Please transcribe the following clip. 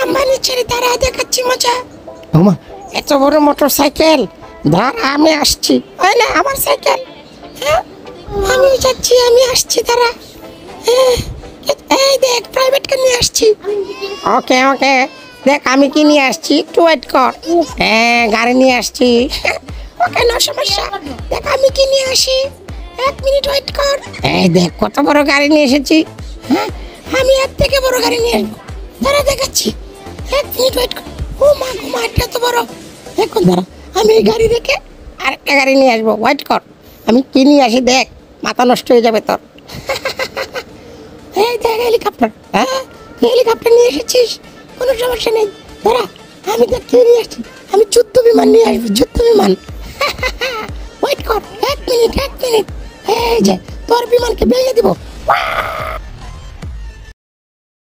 আম্বানি ছেড়ে দাঁড়া, দেখাচ্ছি মজা। ওমা, এত বড় মোটর সাইকেল, দাঁড়া আমি আসছি। ওই না আমার সাইকেল। হ্যাঁ, আমি যাচ্ছি, আমি আসছি, দাঁড়া। এই দেখ, প্রাইভেট কার নিয়ে আসছি। ওকে ওকে, দেখ আমি কি নিয়ে আসছি, একটু ওয়েট কর। হ্যাঁ, গাড়ি নিয়ে আসছি। ওকে, no সমস্যা। দেখ আমি কি নিয়ে আসি, 1 মিনিট ওয়েট কর। এই দেখ কত বড় গাড়ি নিয়ে এসেছি। হ্যাঁ, আমি এর থেকে বড় গাড়ি নিয়ে আসবো, দাঁড়া দেখাচ্ছি। 1 মিনিট ওয়েট কর। ও মা গো মা, এটা তো বড়। এখন দাঁড়া, আমি এই গাড়ি রেখে আরেকটা গাড়ি নিয়ে আসবো, ওয়েট কর। আমি কি নিয়ে আসি দেখ, মাথা নষ্ট হয়ে যাবে তোর। এই দেখ হেলিকপ্টার। হ্যাঁ, হেলিকপ্টার নিয়ে এসেছিস, কোনো সমস্যা নেই। দাঁড়া, আমি দেখ কি নিয়ে আসছি, আমি যুদ্ধ বিমান নিয়ে আসবো, যুদ্ধ বিমান। ওয়েট কর, 1 মিনিট 1 মিনিট। এই যে তোর বিমানকে ভেঙে দিব।